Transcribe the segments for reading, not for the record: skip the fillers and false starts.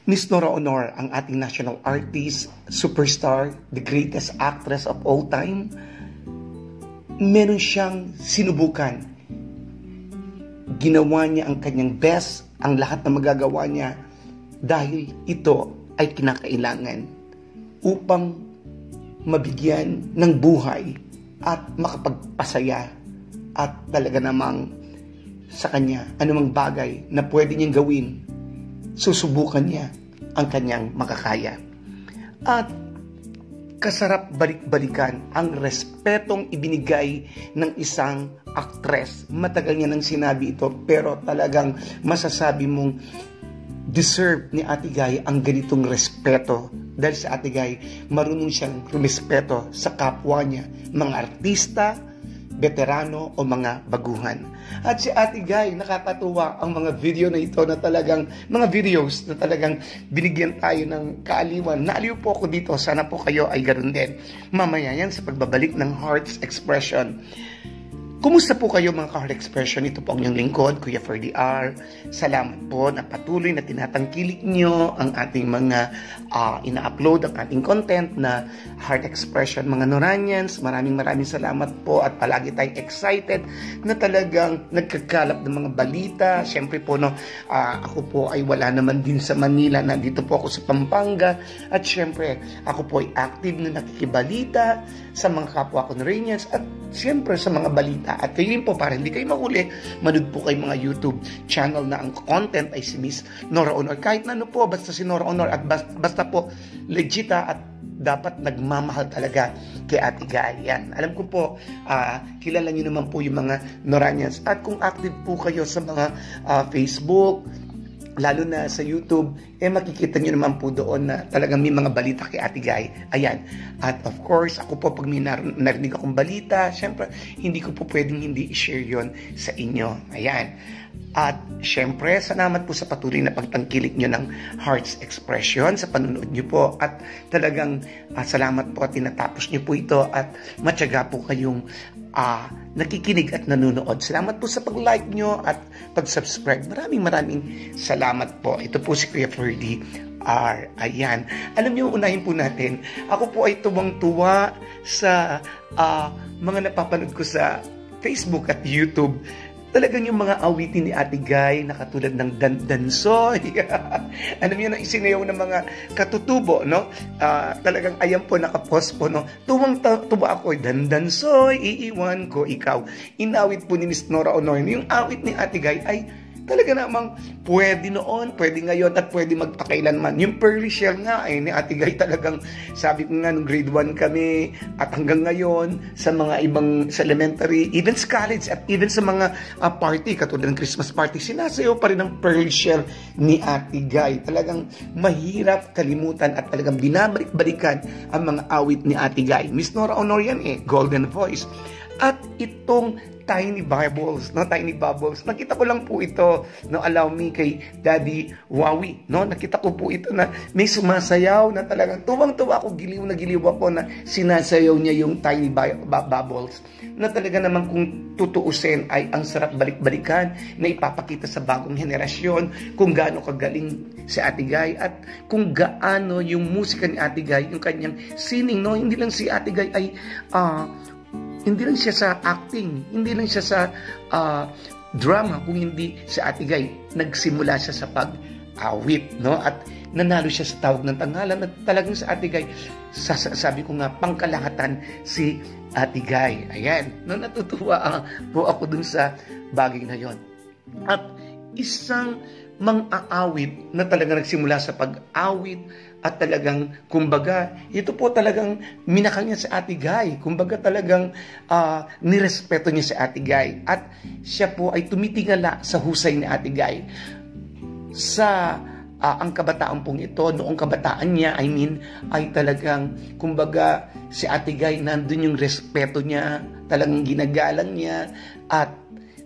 Miss Nora Honor, ang ating national artist, superstar, the greatest actress of all time, meron siyang sinubukan. Ginawa niya ang kanyang best, ang lahat na magagawa niya, dahil ito ay kinakailangan upang mabigyan ng buhay at makapagpasaya at talaga namang sa kanya anumang bagay na pwede niyang gawin, susubukan niya ang kanyang makakaya. At kasarap balik-balikan ang respetong ibinigay ng isang aktres. Matagal niya nang sinabi ito, pero talagang masasabi mong deserve ni Ate Guy ang ganitong respeto. Dahil sa Ate Guy, marunong siyang rumispeto sa kapwa niya, mga artista, veterano o mga baguhan. At si Ate Guy, nakakatuwa ang mga video na ito na talagang, mga videos na talagang binigyan tayo ng kaaliwan. Naaliw po ako dito, sana po kayo ay ganoon din. Mamaya yan sa pagbabalik ng Hearts Expression. Kumusta po kayo mga ka-Heart Expression? Ito po ang inyong lingkod, Kuya Ferdy R. Salamat po na patuloy na tinatangkilik nyo ang ating mga ina-upload, ang ating content na Heart Expression. Mga Noranians, maraming salamat po at palagi tayong excited na talagang nagkakalap ng mga balita. Siyempre po, ako po ay wala naman din sa Manila, nandito po ako sa Pampanga. At siyempre, ako po ay active na nakikibalita sa mga kapwa ko Noranians at siyempre sa mga balita. At kayo rin po, para hindi kayo mahuli, manood po kayo mga YouTube channel na ang content ay si Miss Nora Honor. Kahit na ano po, basta si Nora Honor at basta po legit at dapat nagmamahal talaga kay Ate Guy. Yan. Alam ko po, kilala nyo naman po yung mga Noranians. At kung active po kayo sa mga Facebook, lalo na sa YouTube, makikita nyo naman po doon na talagang may mga balita kay Ate Guy. Ayan. At of course, ako po pag may narinig akong balita, syempre, hindi ko po pwedeng hindi i-share yon sa inyo. Ayan. At syempre, salamat po sa patuloy na pagtangkilik nyo ng Hearts Expression, sa panonood nyo po. At talagang salamat po at tinatapos nyo po ito at matyaga po kayong nakikinig at nanonood. Salamat po sa pag-like nyo at pag-subscribe. Maraming salamat po. Ito po si Kuya Ferdy R. Ayan. Alam nyo, unahin po natin. Ako po ay tuwang-tuwa sa mga napapanood ko sa Facebook at YouTube. Talagang yung mga awitin ni Ate Guy na katulad ng Dandansoy. Alam niyo na isinayaw ng mga katutubo, no? Talagang ayan po, nakapost po, no? Tuwang-tuwa ako, Dandansoy, iiwan ko ikaw. Inawit po ni Miss Nora Honor. Yung awit ni Ate Guy ay talaga namang pwede noon, pwede ngayon, at pwede magpakailanman. Yung Pearly Shell nga ay ni Ate Guy talagang, sabi ko nga nung grade 1 kami, at hanggang ngayon, sa mga ibang, sa elementary, even sa college, at even sa mga party, katulad ng Christmas party, sinasayaw pa rin ang Pearly Shell ni Ate Guy. Talagang mahirap kalimutan at talagang binabalik-balikan ang mga awit ni Ate Guy. Miss Nora Honor yan Golden Voice. At itong Tiny Bubbles, no? Tiny Bubbles. Nakita ko lang po ito, no? Allow me kay Daddy Wawi, no? Nakita ko po ito na may sumasayaw na talagang tuwang-tuwa ako, giliw na giliw ako na sinasayaw niya yung Tiny Bubbles. Na talaga naman kung tutuusin ay ang sarap balik-balikan na ipapakita sa bagong henerasyon kung gaano kagaling si Ate Guy at kung gaano yung musika ni Ate Guy, yung kanyang singing, no? Hindi lang si Ate Guy ay hindi lang siya sa acting, hindi lang siya sa drama, kung hindi sa Ate Guy, nagsimula siya sa pag-awit, no? At nanalo siya sa tawag ng tanghalan at talagang sa Ate Guy, sabi ko nga, pangkalahatan si Ate Guy. Ayan, no, natutuwa po ako dun sa bagay na yon. At isang mang-aawit na talagang nagsimula sa pag-awit at talagang, kumbaga, ito po talagang minakal niya sa Ate Guy. Kumbaga talagang nirespeto niya sa Ate Guy. At siya po ay tumitingala sa husay ni Ate Guy. Sa ang kabataan pong ito, noong kabataan niya, ay talagang, kumbaga, si Ate Guy, nandun yung respeto niya, talagang ginagalang niya, at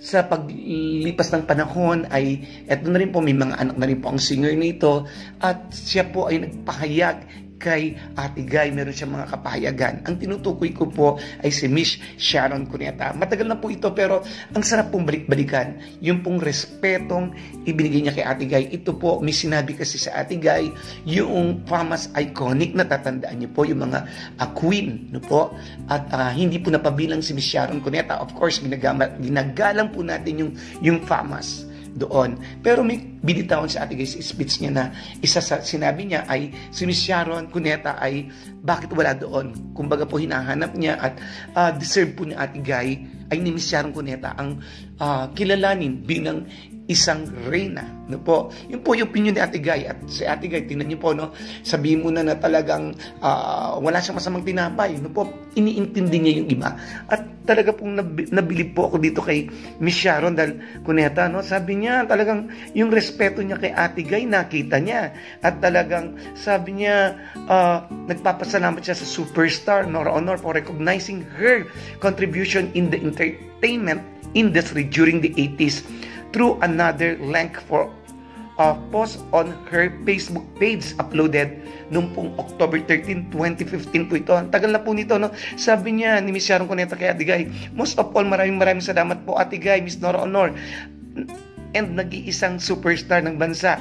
sa paglipas ng panahon ay eto na rin po, may mga anak na rin po ang singer nito at siya po ay nagpahayag kay Ate Guy, meron siyang mga kapahayagan. Ang tinutukoy ko po ay si Miss Sharon Cuneta. Matagal na po ito pero ang sarap pong balik-balikan. Yung pong respetong ibinigay niya kay Ate Guy. Ito po, may sinabi kasi sa Ate Guy, yung famous iconic na tatandaan niyo po, yung mga queen, no po? At hindi po napabilang si Miss Sharon Cuneta. Of course, ginagalang po natin yung famous doon. Pero may binitawan si Ate Guy sa speech niya na isa sa sinabi niya ay si Miss Sharon Cuneta ay bakit wala doon. Kumbaga po hinahanap niya at deserve po ni Ate Guy ay ni Miss Sharon Cuneta ang kilalanin bilang isang reyna, no po. Yun po yung opinion ni Ate Guy. At si Ate Guy, tingnan niyo po, no, sabihin mo na talagang wala siyang masamang tinapay, no po, iniintindi niya yung iba. At talaga pong nabilib po ako dito kay Miss Sharon dahil Cuneta, no, sabi niya talagang yung respeto niya kay Ate Guy, nakita niya. At talagang sabi niya, nagpapasalamat siya sa superstar Nora Honor for recognizing her contribution in the entertainment industry during the 80s through another link for post on her Facebook page uploaded noong pong October 13, 2015 po ito. Ang tagal na po nito, no? Sabi niya ni Miss Sharon Cuneta kay Ate Guy, most of all, maraming salamat po Ate Guy, Miss Nora Honor, and nag-iisang superstar ng bansa.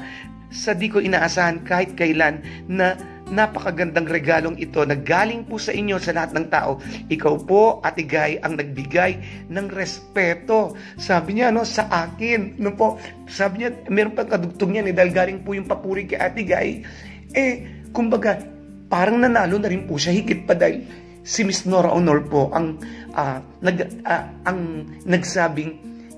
Sa di ko inaasahan kahit kailan na napakagandang regalong ito na galing po sa inyo, sa lahat ng tao. Ikaw po, Ate Guy, ang nagbigay ng respeto. Sabi niya, no, sa akin. No po, sabi niya, meron pang kadugtong niyan, dahil galing po yung papuri kay Ate Guy. Kumbaga, parang nanalo na rin po siya, higit pa dahil si Miss Nora Honor po ang nagsabing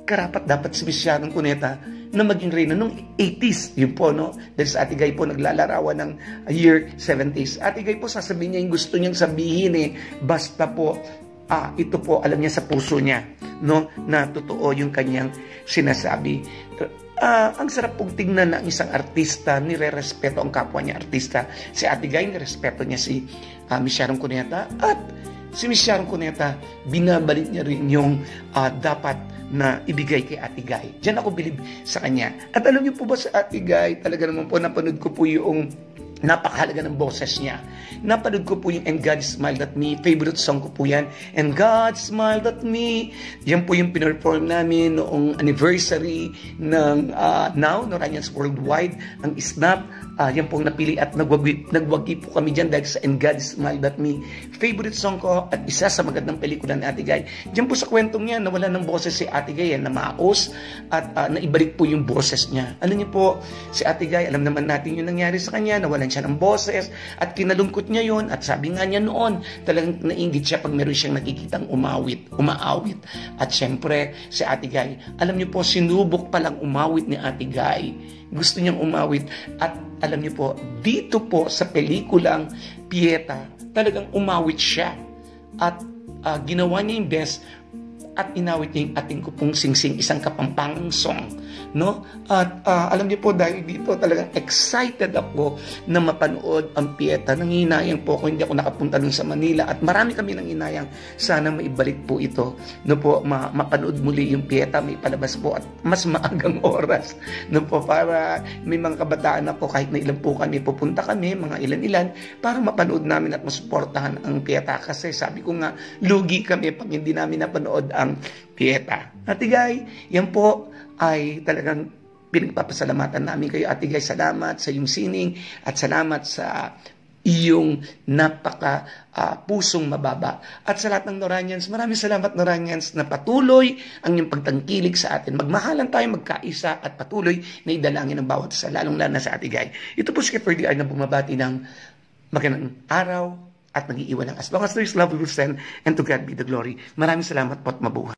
karapat dapat si Miss Sharon Cuneta na maging reyna nung 80s. Yun po, no? Dahil sa Ate Guy po, naglalarawan ng year 70s. Ate Guy po, sasabihin niya yung gusto niyang sabihin basta po, ito po, alam niya sa puso niya, no? Na totoo yung kanyang sinasabi. Ang sarap pong tingnan ng isang artista, nire-respeto ang kapwa niya artista. Si Ate Guy, nirespeto niya si Miss Sharon Cuneta, at si Miss Sharon Cuneta, binabalik niya rin yung dapat na ibigay kay Ate Guy. Diyan ako bilib sa kanya. At alam niyo po ba sa Ate Guy, talaga naman po napanood ko po yung napakahalaga ng boses niya. Napanood ko po yung And God Smiled at Me. Favorite song ko po yan. And God Smiled at Me. Yan po yung pinerform namin noong anniversary ng Now, Noranians Worldwide, ang Snap. Yan pong napili at nagwagi po kami dyan dahil sa And God Smiled at Me. Favorite song ko at isa sa magandang pelikula ni Ate Guy. Diyan po sa kwentong niya, nawala ng boses si Ate Guy, na maos at naibalik po yung boses niya. Ano niyo po, si Ate Guy, alam naman natin yung nangyari sa kanya, nawalan siya ng boses at kinalungkot niya yon. At sabi nga niya noon, talagang nainggit siya pag meron siyang nakikitang umaawit. At syempre, si Ate Guy, alam niyo po, sinubok palang umawit ni Ate Guy. Gusto niyang umawit at alam niyo po, dito po sa pelikulang Pieta, talagang umawit siya at ginawa niya yung best at inawit niya yung Ating Ko Pong Singsing, isang kapampangang song, no? At alam niyo po, dahil dito talagang excited ako na mapanood ang Pieta. Nanginayang po ako, hindi ako nakapunta dun sa Manila at marami kami nanginayang sana maibalik po ito, no po, mapanood muli yung Pieta, may palabas po at mas maagang oras, no po, para may mga kabataan ako, kahit na ilan po kami, pupunta kami, mga ilan-ilan, para mapanood namin at masuportahan ang Pieta. Kasi sabi ko nga, lugi kami pag hindi namin napanood ang Pieta. Ate Guy, yan po ay talagang pinagpapasalamatan namin kayo. Ate Guy, salamat sa iyong sining at salamat sa iyong pusong mababa. At sa lahat ng Noranians, maraming salamat Noranians na patuloy ang iyong pagtangkilig sa atin. Magmahalan tayo, magkaisa at patuloy na idalangin ang bawat isa, lalong-lalo na sa Ate Guy. Ito po si Kipper DR na bumabati ng magandang araw at mag-iiwan ng as long as there is love we will send, and to God be the glory. Maraming salamat po at mabuhay.